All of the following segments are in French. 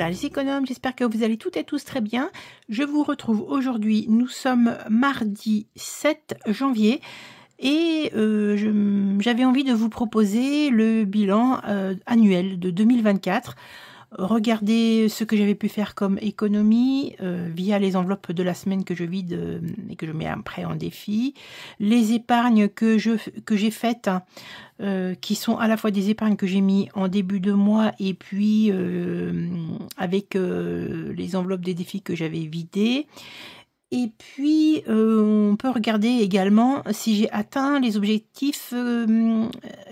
Voilà les économes, j'espère que vous allez toutes et tous très bien. Je vous retrouve aujourd'hui, nous sommes mardi 7 janvier et j'avais envie de vous proposer le bilan annuel de 2024. Regardez ce que j'avais pu faire comme économie via les enveloppes de la semaine que je vide et que je mets après en défi. Les épargnes que j'ai faites, qui sont à la fois des épargnes que j'ai mis en début de mois et puis avec les enveloppes des défis que j'avais vidées. Et puis, on peut regarder également si j'ai atteint les objectifs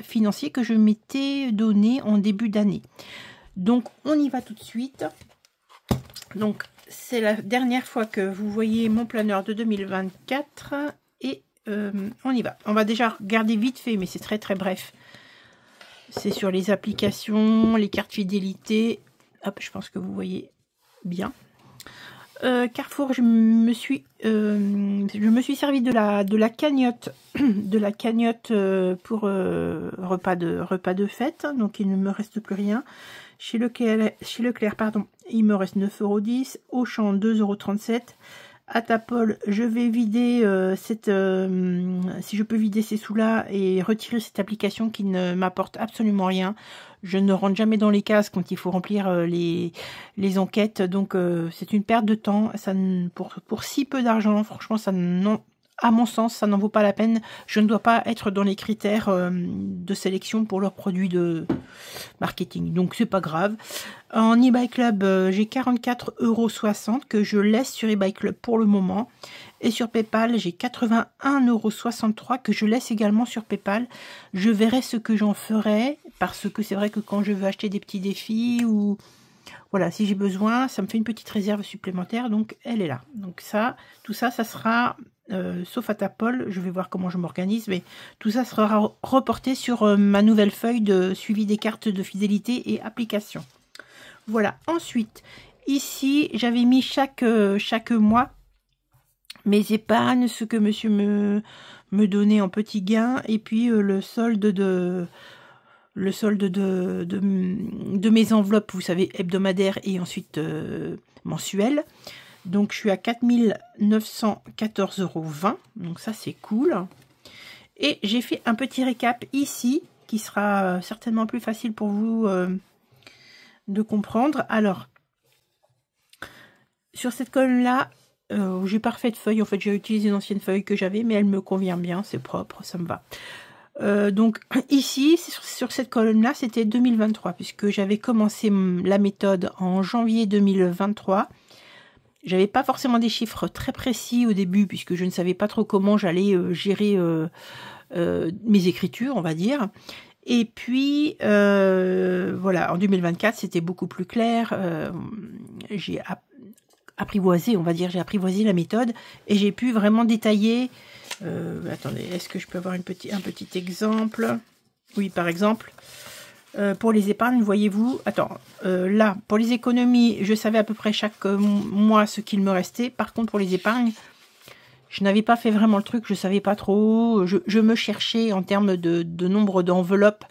financiers que je m'étais donné en début d'année. Donc, on y va tout de suite. Donc, c'est la dernière fois que vous voyez mon planeur de 2024. Et on y va. On va déjà regarder vite fait, mais c'est très très bref. C'est sur les applications, les cartes fidélité. Hop, je pense que vous voyez bien. Carrefour, je me suis servi de la cagnotte, pour repas de fête. Donc, il ne me reste plus rien. Chez Leclerc, pardon, il me reste 9,10 €. Auchan, 2,37 €. À Tapol, je vais vider si je peux vider ces sous-là et retirer cette application qui ne m'apporte absolument rien. Je ne rentre jamais dans les cases quand il faut remplir les enquêtes, donc c'est une perte de temps. Ça, pour si peu d'argent, franchement, à mon sens, ça n'en vaut pas la peine. Je ne dois pas être dans les critères de sélection pour leurs produits de marketing. Donc, c'est pas grave. En eBay Club, j'ai 44,60 € que je laisse sur eBay Club pour le moment. Et sur PayPal, j'ai 81,63 € que je laisse également sur PayPal. Je verrai ce que j'en ferai, parce que c'est vrai que quand je veux acheter des petits défis ou... Voilà, si j'ai besoin, ça me fait une petite réserve supplémentaire, donc elle est là. Donc ça, tout ça, ça sera, sauf à Tapol, je vais voir comment je m'organise, mais tout ça sera reporté sur ma nouvelle feuille de suivi des cartes de fidélité et application. Voilà, ensuite, ici, j'avais mis chaque mois mes épargnes, ce que monsieur me donnait en petits gains, et puis le solde de mes enveloppes, vous savez, hebdomadaires et ensuite mensuelles. Donc, je suis à 4 914,20 €. Donc, ça, c'est cool. Et j'ai fait un petit récap ici, qui sera certainement plus facile pour vous de comprendre. Alors, sur cette colonne-là, j'ai pas refait de feuille. En fait, j'ai utilisé une ancienne feuille que j'avais, mais elle me convient bien. C'est propre, ça me va. Donc ici, sur cette colonne-là, c'était 2023, puisque j'avais commencé la méthode en janvier 2023. J'avais pas forcément des chiffres très précis au début, puisque je ne savais pas trop comment j'allais gérer mes écritures, on va dire. Et puis, voilà, en 2024, c'était beaucoup plus clair. J'ai apprivoisé, on va dire, j'ai apprivoisé la méthode, et j'ai pu vraiment détailler... attendez, est-ce que je peux avoir un petit exemple? Oui, par exemple, pour les épargnes, voyez-vous, là, pour les économies, je savais à peu près chaque mois ce qu'il me restait. Par contre, pour les épargnes, je n'avais pas fait vraiment le truc, je savais pas trop. Je me cherchais en termes de nombre d'enveloppes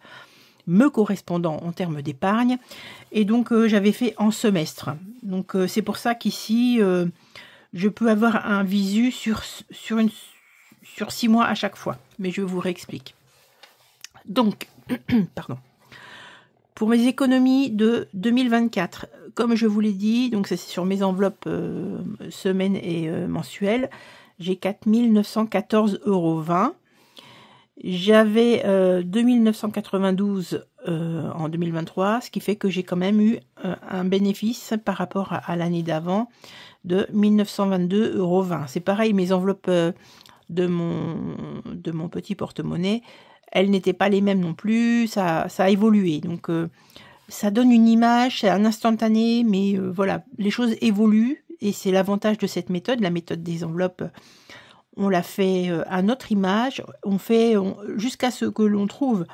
me correspondant en termes d'épargne. Et donc, j'avais fait en semestre. Donc, c'est pour ça qu'ici, je peux avoir un visu sur 6 mois à chaque fois, mais je vous réexplique. Donc, pardon. Pour mes économies de 2024, comme je vous l'ai dit, donc c'est sur mes enveloppes semaines et mensuelles, j'ai 4 914,20 €. J'avais 2 992 en 2023, ce qui fait que j'ai quand même eu un bénéfice par rapport à l'année d'avant de 1 922,20 €. C'est pareil, mes enveloppes de mon petit porte-monnaie, elles n'étaient pas les mêmes non plus, ça a évolué. Donc, ça donne une image, c'est un instantané, mais voilà, les choses évoluent, et c'est l'avantage de cette méthode, la méthode des enveloppes. On l'a fait à notre image, jusqu'à ce que l'on trouve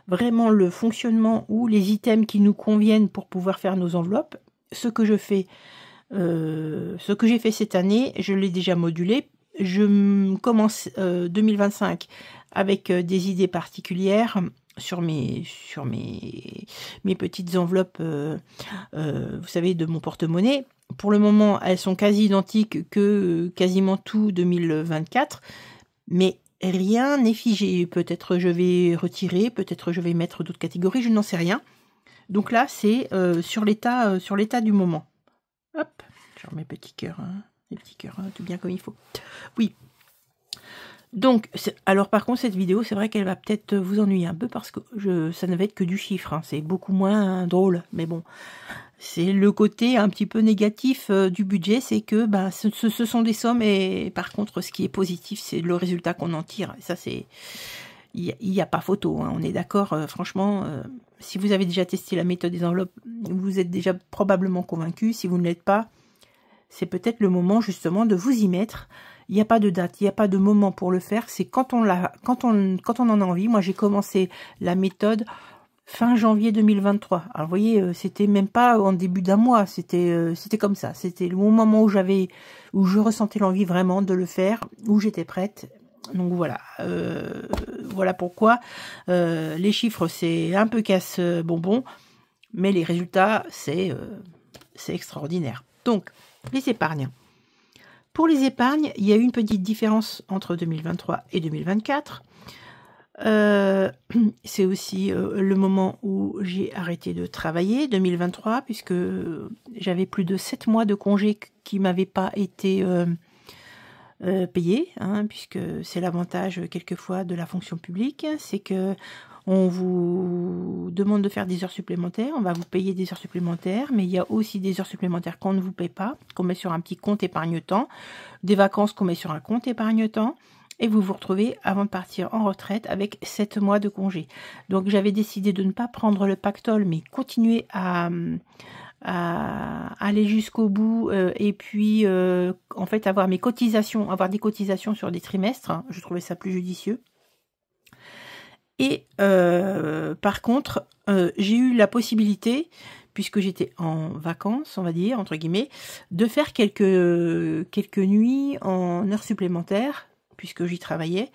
vraiment le fonctionnement ou les items qui nous conviennent pour pouvoir faire nos enveloppes. Ce que j'ai fait cette année, je l'ai déjà modulé. Je commence 2025 avec des idées particulières sur mes petites enveloppes, vous savez, de mon porte-monnaie. Pour le moment, elles sont quasi identiques que quasiment tout 2024, mais rien n'est figé. Peut-être je vais retirer, peut-être je vais mettre d'autres catégories, je n'en sais rien. Donc là, c'est sur l'état du moment. Hop, je remets petits cœurs, hein, les petits cœurs, hein, tout bien comme il faut. Oui. Donc, alors par contre, cette vidéo, c'est vrai qu'elle va peut-être vous ennuyer un peu parce que ça ne va être que du chiffre. Hein, c'est beaucoup moins drôle, mais bon, c'est le côté un petit peu négatif du budget, c'est que bah, ce sont des sommes et par contre, ce qui est positif, c'est le résultat qu'on en tire. Et ça, c'est, il n'y a pas photo. Hein, on est d'accord. Franchement, si vous avez déjà testé la méthode des enveloppes, vous êtes déjà probablement convaincu. Si vous ne l'êtes pas, c'est peut-être le moment justement de vous y mettre. Il n'y a pas de date, il n'y a pas de moment pour le faire. C'est quand on en a envie. Moi, j'ai commencé la méthode fin janvier 2023. Alors, vous voyez, c'était même pas en début d'un mois. C'était comme ça. C'était le moment où je ressentais l'envie vraiment de le faire, où j'étais prête. Donc voilà, voilà pourquoi les chiffres c'est un peu casse-bonbon, mais les résultats c'est extraordinaire. Donc les épargnes. Pour les épargnes, il y a eu une petite différence entre 2023 et 2024. C'est aussi le moment où j'ai arrêté de travailler, 2023, puisque j'avais plus de 7 mois de congé qui ne m'avaient pas été payés, hein, puisque c'est l'avantage quelquefois de la fonction publique, c'est que on vous demande de faire des heures supplémentaires, on va vous payer des heures supplémentaires, mais il y a aussi des heures supplémentaires qu'on ne vous paye pas, qu'on met sur un petit compte épargne-temps, des vacances qu'on met sur un compte épargne-temps, et vous vous retrouvez avant de partir en retraite avec 7 mois de congé. Donc j'avais décidé de ne pas prendre le pactole, mais continuer à aller jusqu'au bout et puis en fait avoir des cotisations sur des trimestres, hein, je trouvais ça plus judicieux. Et par contre, j'ai eu la possibilité, puisque j'étais en vacances, on va dire, entre guillemets, de faire quelques nuits en heures supplémentaires, puisque j'y travaillais,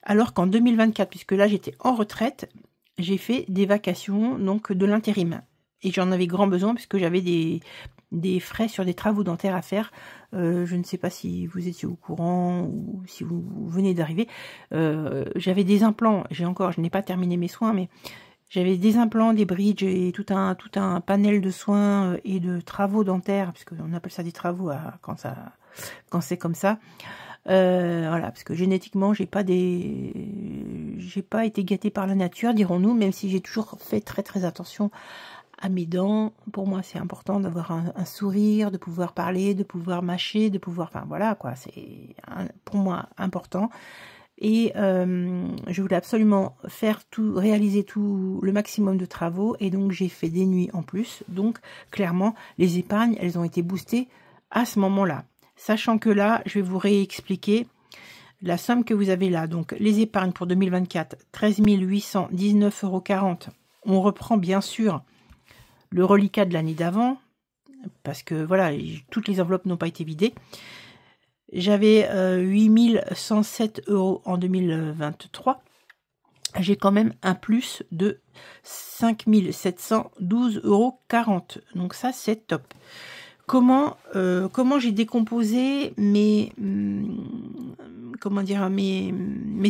alors qu'en 2024, puisque là j'étais en retraite, j'ai fait des vacations, donc de l'intérim. Et j'en avais grand besoin, puisque j'avais des frais sur des travaux dentaires à faire. Je ne sais pas si vous étiez au courant ou si vous venez d'arriver. J'avais des implants, je n'ai pas terminé mes soins, mais j'avais des implants, des bridges et tout un panel de soins et de travaux dentaires, puisqu'on appelle ça des travaux quand c'est comme ça. Voilà, parce que génétiquement, j'ai pas été gâtée par la nature, dirons-nous, même si j'ai toujours fait très très attention à mes dents. Pour moi, c'est important d'avoir un sourire, de pouvoir parler, de pouvoir mâcher, de pouvoir... Enfin, voilà, quoi. C'est pour moi important. Et je voulais absolument réaliser tout le maximum de travaux. Et donc, j'ai fait des nuits en plus. Donc, clairement, les épargnes, elles ont été boostées à ce moment-là. Sachant que là, je vais vous réexpliquer la somme que vous avez là. Donc, les épargnes pour 2024, 13 819,40 €. On reprend bien sûr le reliquat de l'année d'avant, parce que voilà, toutes les enveloppes n'ont pas été vidées. J'avais 8 107 € en 2023. J'ai quand même un plus de 5 712,40 €. Donc ça, c'est top. Comment j'ai décomposé mes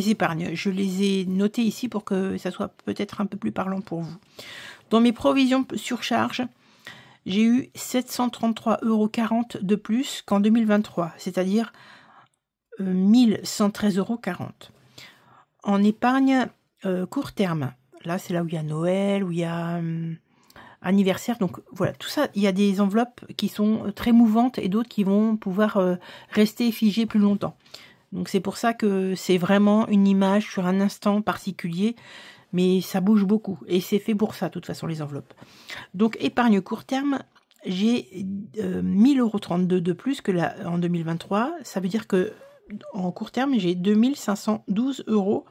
épargnes? Je les ai notées ici pour que ça soit peut-être un peu plus parlant pour vous. Dans mes provisions surcharge, j'ai eu 733,40 € de plus qu'en 2023, c'est-à-dire 1113,40 €. En épargne court terme, là c'est là où il y a Noël, où il y a anniversaire, donc voilà, tout ça, il y a des enveloppes qui sont très mouvantes et d'autres qui vont pouvoir rester figées plus longtemps. Donc c'est pour ça que c'est vraiment une image sur un instant particulier, mais ça bouge beaucoup et c'est fait pour ça, de toute façon, les enveloppes. Donc épargne court terme, j'ai 1032 € de plus que en 2023. Ça veut dire que en court terme, j'ai 2512 €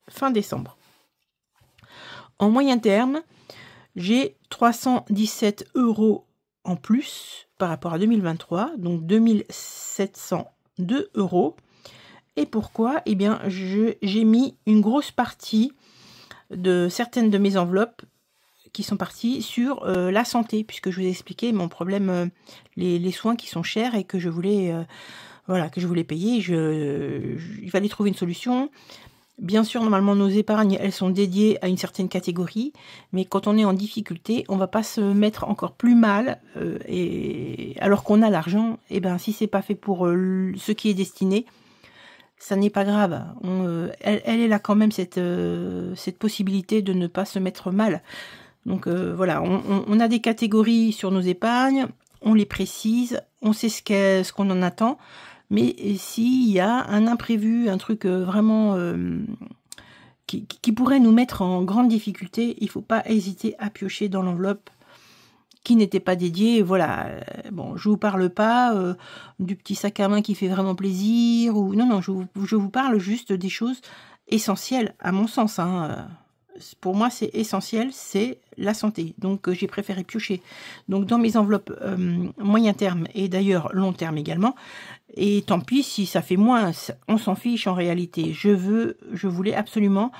fin décembre. En moyen terme, j'ai 317 € en plus par rapport à 2023, donc 2702 €. Et pourquoi? Eh bien, j'ai mis une grosse partie de certaines de mes enveloppes qui sont parties sur la santé, puisque je vous ai expliqué mon problème, les soins qui sont chers et que je voulais, voilà, que je voulais payer. Il fallait trouver une solution. Bien sûr, normalement, nos épargnes, elles sont dédiées à une certaine catégorie, mais quand on est en difficulté, on ne va pas se mettre encore plus mal, et alors qu'on a l'argent, et ben si c'est pas fait pour ce qui est destiné, ça n'est pas grave. Elle est là quand même, cette possibilité de ne pas se mettre mal. Donc voilà, on a des catégories sur nos épargnes, on les précise, on sait ce qu'on en attend. Mais s'il y a un imprévu, un truc vraiment qui pourrait nous mettre en grande difficulté, il ne faut pas hésiter à piocher dans l'enveloppe qui n'était pas dédiée. Voilà, bon, je ne vous parle pas du petit sac à main qui fait vraiment plaisir. Ou non, je vous parle juste des choses essentielles, à mon sens. Hein. Pour moi, c'est essentiel, c'est la santé. Donc, j'ai préféré piocher. Donc, dans mes enveloppes moyen terme et d'ailleurs long terme également. Et tant pis si ça fait moins, on s'en fiche en réalité. Je voulais absolument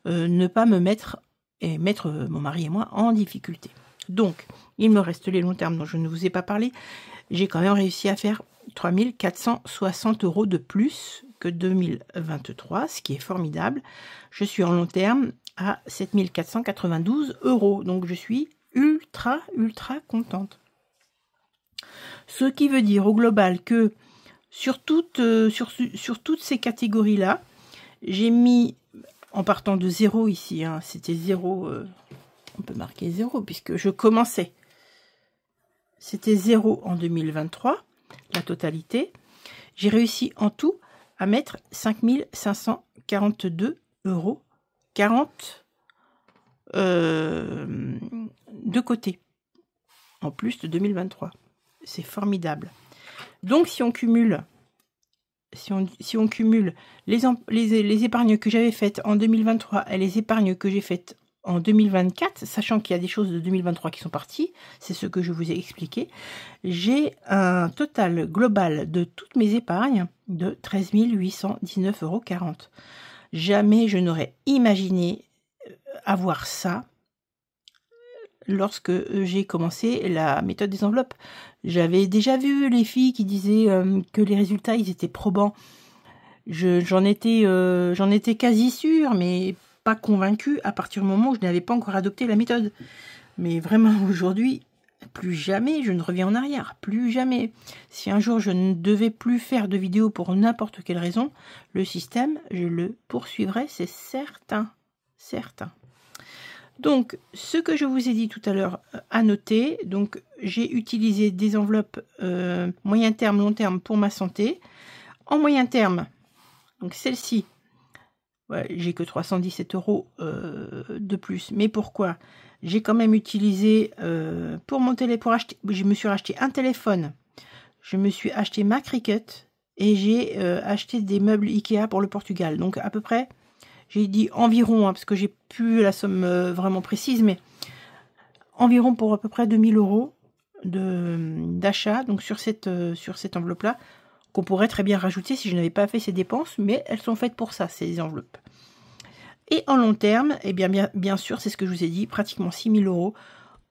ne pas me mettre et mettre mon mari et moi en difficulté. Donc, il me reste les longs termes dont je ne vous ai pas parlé. J'ai quand même réussi à faire 3 460 € de plus que 2023, ce qui est formidable. Je suis en long terme à 7 492 €. Donc, je suis ultra contente. Ce qui veut dire au global que sur toutes ces catégories-là, j'ai mis, en partant de 0 ici, hein, c'était 0, on peut marquer 0 puisque je commençais. C'était 0 en 2023, la totalité. J'ai réussi en tout à mettre 5 542 € 40 de côté, en plus de 2023. C'est formidable. Donc, si on cumule, les épargnes que j'avais faites en 2023 et les épargnes que j'ai faites en 2024, sachant qu'il y a des choses de 2023 qui sont parties, c'est ce que je vous ai expliqué, j'ai un total global de toutes mes épargnes de 13 819 € 40. Jamais je n'aurais imaginé avoir ça lorsque j'ai commencé la méthode des enveloppes. J'avais déjà vu les filles qui disaient que les résultats, ils étaient probants. J'en étais quasi sûre, mais pas convaincue à partir du moment où je n'avais pas encore adopté la méthode. Mais vraiment, aujourd'hui, plus jamais je ne reviens en arrière. Plus jamais. Si un jour je ne devais plus faire de vidéos pour n'importe quelle raison, le système, je le poursuivrai, c'est certain. Certain. Donc, ce que je vous ai dit tout à l'heure à noter, donc j'ai utilisé des enveloppes moyen terme, long terme pour ma santé. En moyen terme, donc celle-ci, ouais, j'ai que 317 € de plus. Mais pourquoi? J'ai quand même utilisé pour mon téléphone, je me suis acheté un téléphone, je me suis acheté ma Cricut et j'ai acheté des meubles Ikea pour le Portugal. Donc à peu près, j'ai dit environ, hein, parce que j'ai plus la somme vraiment précise, mais environ pour à peu près 2000 € d'achat, donc sur cette enveloppe-là, qu'on pourrait très bien rajouter si je n'avais pas fait ces dépenses, mais elles sont faites pour ça, ces enveloppes. Et en long terme, eh bien sûr, c'est ce que je vous ai dit, pratiquement 6000 €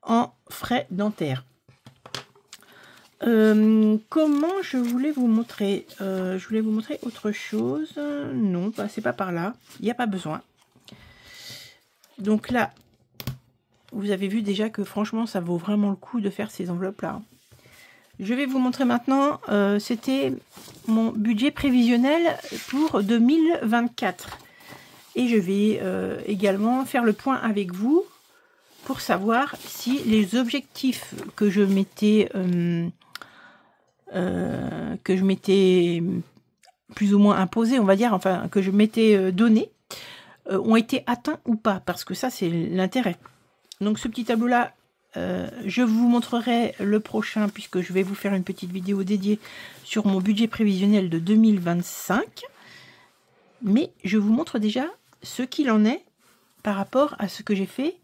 en frais dentaires. Comment je voulais vous montrer je voulais vous montrer autre chose. Non, c'est pas par là. Il n'y a pas besoin. Donc là, vous avez vu déjà que franchement, ça vaut vraiment le coup de faire ces enveloppes-là. Je vais vous montrer maintenant, c'était mon budget prévisionnel pour 2024. Et je vais également faire le point avec vous pour savoir si les objectifs que je m'étais plus ou moins imposés, on va dire, enfin que je m'étais donné, ont été atteints ou pas, parce que ça c'est l'intérêt. Donc ce petit tableau là, je vous montrerai le prochain, puisque je vais vous faire une petite vidéo dédiée sur mon budget prévisionnel de 2025, mais je vous montre déjà ce qu'il en est par rapport à ce que j'ai fait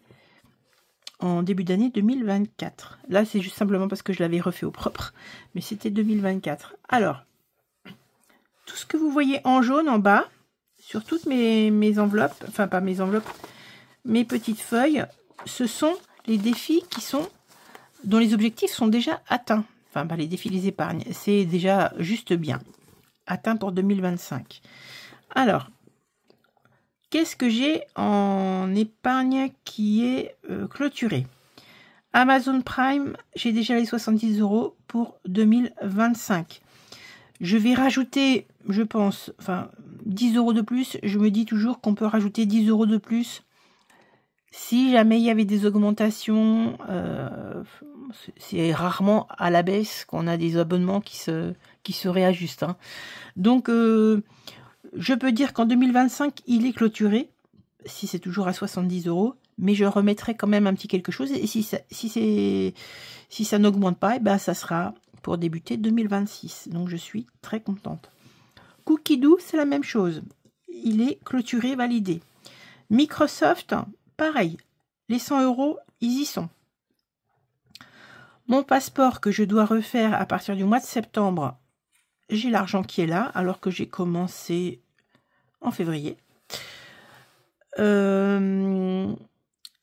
en début d'année 2024. Là, c'est juste simplement parce que je l'avais refait au propre, mais c'était 2024. Alors, tout ce que vous voyez en jaune en bas, sur toutes mes enveloppes, enfin pas mes enveloppes, mes petites feuilles, ce sont les défis dont les objectifs sont déjà atteints. Enfin, bah, les défis, les épargnes, c'est déjà juste bien. Atteint pour 2025. Alors, qu'est-ce que j'ai en épargne qui est clôturé? Amazon Prime, j'ai déjà les 70 € pour 2025. Je vais rajouter, je pense, enfin 10 € de plus. Je me dis toujours qu'on peut rajouter 10 € de plus si jamais il y avait des augmentations. C'est rarement à la baisse qu'on a des abonnements qui se réajustent. Hein. Donc, je peux dire qu'en 2025, il est clôturé, si c'est toujours à 70 €, mais je remettrai quand même un petit quelque chose. Et si ça n'augmente pas, et ben ça sera pour débuter 2026. Donc, je suis très contente. Cookidoo, c'est la même chose. Il est clôturé, validé. Microsoft, pareil. Les 100 €, ils y sont. Mon passeport que je dois refaire à partir du mois de septembre, j'ai l'argent qui est là, alors que j'ai commencé en février.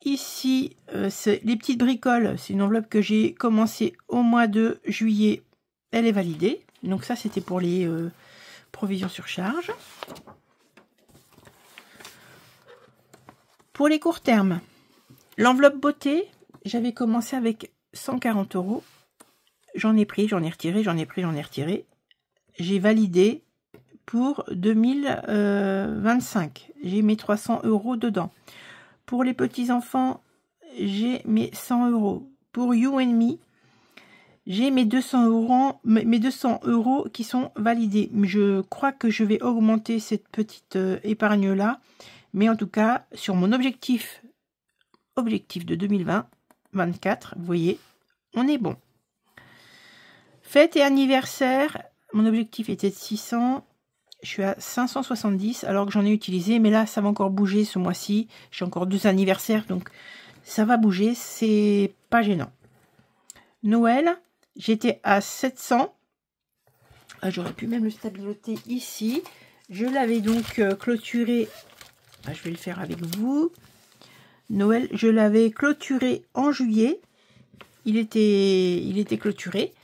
Ici, les petites bricoles, c'est une enveloppe que j'ai commencé au mois de juillet. Elle est validée. Donc ça, c'était pour les provisions sur charge. Pour les courts termes, l'enveloppe beauté, j'avais commencé avec 140 €. J'en ai pris, j'en ai retiré, j'en ai pris, j'en ai retiré. J'ai validé pour 2025. J'ai mes 300 € dedans. Pour les petits-enfants, j'ai mes 100 €. Pour You and Me, j'ai mes 200 € qui sont validés. Je crois que je vais augmenter cette petite épargne-là. Mais en tout cas, sur mon objectif de 2024, vous voyez, on est bon. Fête et anniversaire, mon objectif était de 600. Je suis à 570 alors que j'en ai utilisé. Mais là, ça va encore bouger ce mois-ci. J'ai encore 2 anniversaires, donc ça va bouger. C'est pas gênant. Noël, j'étais à 700. J'aurais pu même le stabiloter ici. Je l'avais donc clôturé. Je vais le faire avec vous. Noël, je l'avais clôturé en juillet. Il était clôturé.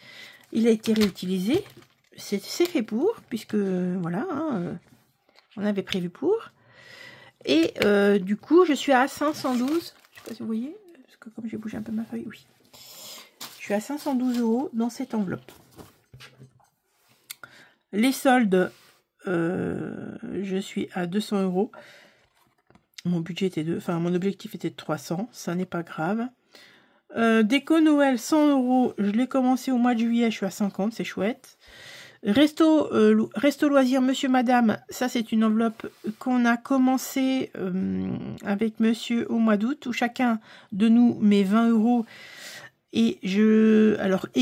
Il a été réutilisé. C'est fait pour, puisque voilà, hein, on avait prévu pour. Et du coup, je suis à 512. Je ne sais pas si vous voyez, parce que comme j'ai bougé un peu ma feuille, oui. Je suis à 512 € dans cette enveloppe. Les soldes, je suis à 200 €. Mon budget était mon objectif était de 300, ça n'est pas grave. Déco Noël, 100 €, je l'ai commencé au mois de juillet, je suis à 50, c'est chouette. Resto loisirs, monsieur, madame, ça c'est une enveloppe qu'on a commencé avec monsieur au mois d'août, où chacun de nous met 20 €. Et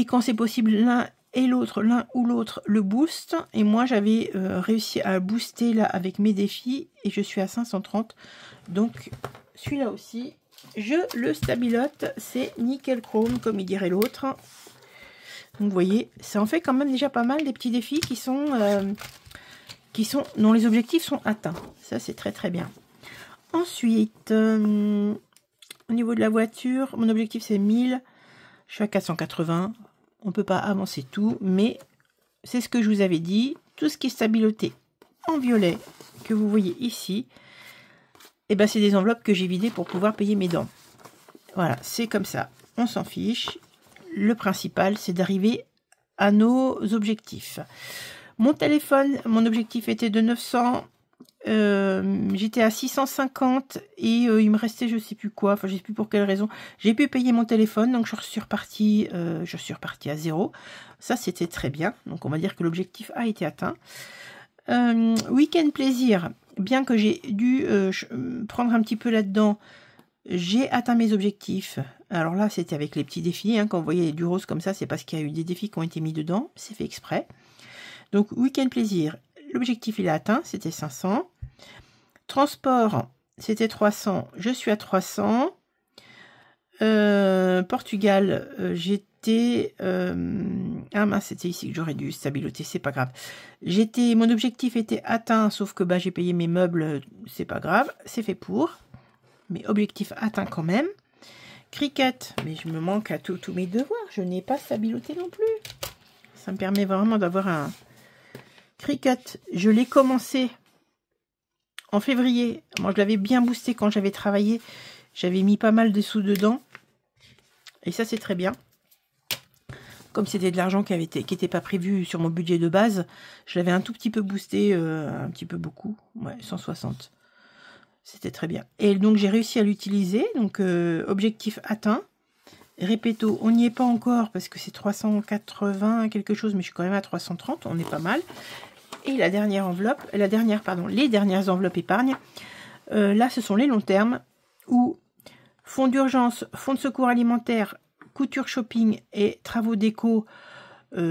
quand c'est possible, l'un ou l'autre le boost. Et moi, j'avais réussi à booster là avec mes défis et je suis à 530. Donc, celui-là aussi, je le stabilote. C'est nickel chrome, comme il dirait l'autre. Donc, vous voyez, ça en fait quand même déjà pas mal des petits défis dont les objectifs sont atteints. Ça, c'est très très bien. Ensuite, au niveau de la voiture, mon objectif c'est 1000. Je suis à 480. On ne peut pas avancer tout, mais c'est ce que je vous avais dit. Tout ce qui est stabiloté en violet, que vous voyez ici, et ben c'est des enveloppes que j'ai vidées pour pouvoir payer mes dents. Voilà, c'est comme ça. On s'en fiche. Le principal, c'est d'arriver à nos objectifs. Mon téléphone, mon objectif était de 900. J'étais à 650 et il me restait je sais plus quoi, enfin je sais plus pour quelle raison. J'ai pu payer mon téléphone, donc je suis repartie à 0. Ça c'était très bien, donc on va dire que l'objectif a été atteint. Week-end plaisir, bien que j'ai dû prendre un petit peu là-dedans, j'ai atteint mes objectifs. Alors là c'était avec les petits défis, hein, quand vous voyez du rose comme ça, c'est parce qu'il y a eu des défis qui ont été mis dedans, c'est fait exprès. Donc week-end plaisir, l'objectif il est atteint, c'était 500. Transport, c'était 300, je suis à 300. Portugal, j'étais... ah mince, c'était ici que j'aurais dû stabiloter, c'est pas grave. Mon objectif était atteint, sauf que j'ai payé mes meubles, c'est pas grave, c'est fait pour. mais objectif atteint quand même. Cricut, mais je me manque à tous mes devoirs, je n'ai pas stabiloté non plus. Ça me permet vraiment d'avoir un Cricut. Je l'ai commencé en février. Moi, je l'avais bien boosté quand j'avais travaillé. J'avais mis pas mal de sous dedans. Et ça, c'est très bien. Comme c'était de l'argent qui n'était pas prévu sur mon budget de base, je l'avais un tout petit peu boosté, un petit peu beaucoup. Ouais, 160. C'était très bien. Et donc, j'ai réussi à l'utiliser. Donc, objectif atteint. Répéto, on n'y est pas encore parce que c'est 380 quelque chose, mais je suis quand même à 330. On est pas mal. Et la dernière enveloppe, les dernières enveloppes épargne. Là, ce sont les longs termes où fonds d'urgence, fonds de secours alimentaire, couture shopping et travaux déco,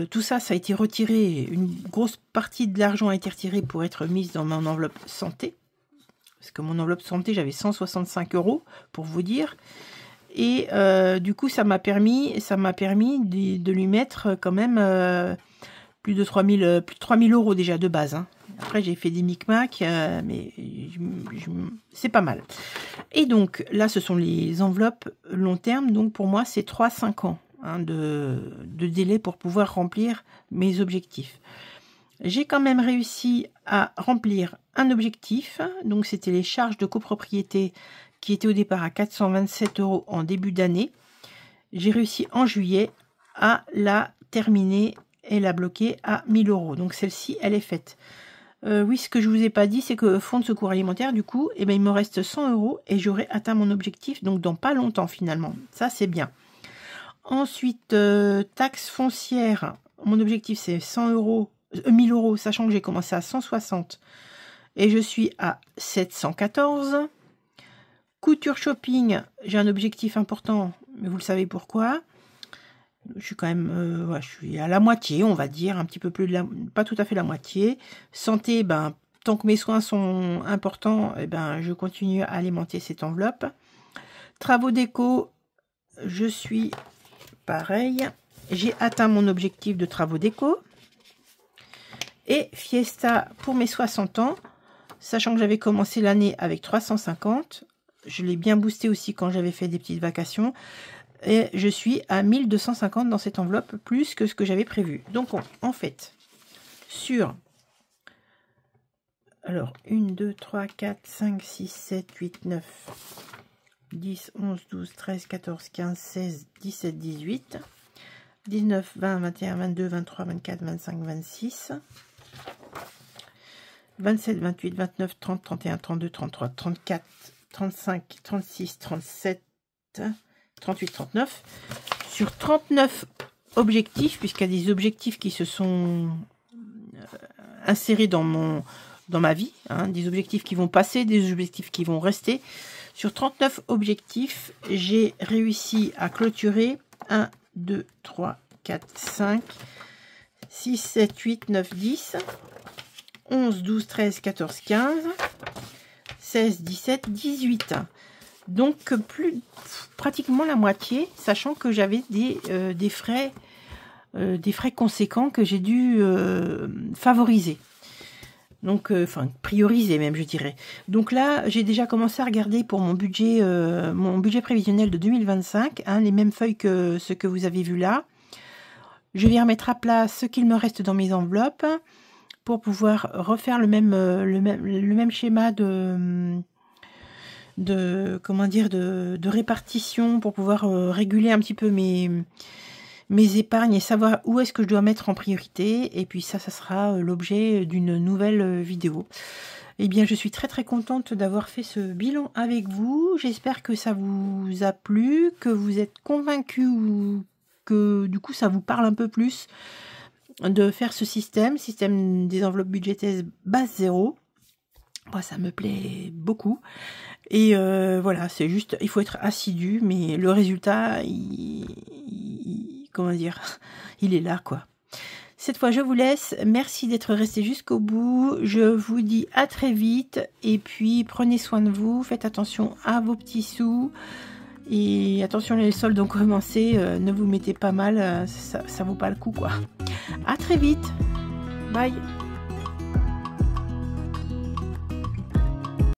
tout ça, ça a été retiré. Une grosse partie de l'argent a été retirée pour être mise dans mon enveloppe santé. Parce que mon enveloppe santé, j'avais 165 € pour vous dire. Et du coup, ça m'a permis de lui mettre quand même plus de 3000 € déjà de base. Hein. Après, j'ai fait des micmacs, mais c'est pas mal. Et donc, là, ce sont les enveloppes long terme. Donc, pour moi, c'est 3-5 ans hein, de délai pour pouvoir remplir mes objectifs. J'ai quand même réussi à remplir un objectif. Donc, c'était les charges de copropriété qui étaient au départ à 427 € en début d'année. J'ai réussi en juillet à la terminer et la bloquer à 1000 €. Donc, celle-ci, elle est faite. Oui, ce que je vous ai pas dit, c'est que fonds de secours alimentaire, du coup, eh ben, il me reste 100 € et j'aurai atteint mon objectif, donc dans pas longtemps finalement. Ça, c'est bien. Ensuite, taxe foncière, mon objectif c'est 1000 €, sachant que j'ai commencé à 160 et je suis à 714. Couture shopping, j'ai un objectif important, mais vous le savez pourquoi. Je suis quand même, je suis à la moitié, on va dire, un petit peu plus, pas tout à fait la moitié. Santé, ben, tant que mes soins sont importants, eh ben, je continue à alimenter cette enveloppe. Travaux déco, je suis pareil. J'ai atteint mon objectif de travaux déco. Et Fiesta pour mes 60 ans, sachant que j'avais commencé l'année avec 350. Je l'ai bien boosté aussi quand j'avais fait des petites vacations. Et je suis à 1250 dans cette enveloppe, plus que ce que j'avais prévu. Donc, en fait, sur... Alors, 1, 2, 3, 4, 5, 6, 7, 8, 9, 10, 11, 12, 13, 14, 15, 16, 17, 18, 19, 20, 21, 22, 23, 24, 25, 26, 27, 28, 29, 30, 31, 32, 33, 34, 35, 36, 37... 38, 39, sur 39 objectifs, puisqu'il y a des objectifs qui se sont insérés dans ma vie, hein, des objectifs qui vont passer, des objectifs qui vont rester. Sur 39 objectifs, j'ai réussi à clôturer 1, 2, 3, 4, 5, 6, 7, 8, 9, 10, 11, 12, 13, 14, 15, 16, 17, 18. Donc, pratiquement la moitié, sachant que j'avais des frais conséquents que j'ai dû favoriser. Donc, enfin, prioriser même, je dirais. Donc là, j'ai déjà commencé à regarder pour mon budget prévisionnel de 2025, hein, les mêmes feuilles que ce que vous avez vu là. Je vais remettre à plat ce qu'il me reste dans mes enveloppes pour pouvoir refaire le même schéma de répartition pour pouvoir réguler un petit peu mes épargnes et savoir où est-ce que je dois mettre en priorité. Et puis ça sera l'objet d'une nouvelle vidéo. Eh bien, je suis très très contente d'avoir fait ce bilan avec vous. J'espère que ça vous a plu, que vous êtes convaincus ou que du coup ça vous parle un peu plus de faire ce système des enveloppes budgétaires base 0. Moi, ça me plaît beaucoup. Et voilà, c'est juste, il faut être assidu, mais le résultat, comment dire, il est là, quoi. Cette fois, je vous laisse. Merci d'être resté jusqu'au bout. Je vous dis à très vite. Et puis, prenez soin de vous. Faites attention à vos petits sous. Et attention, les soldes ont commencé. Ne vous mettez pas mal. Ça vaut pas le coup, quoi. À très vite. Bye.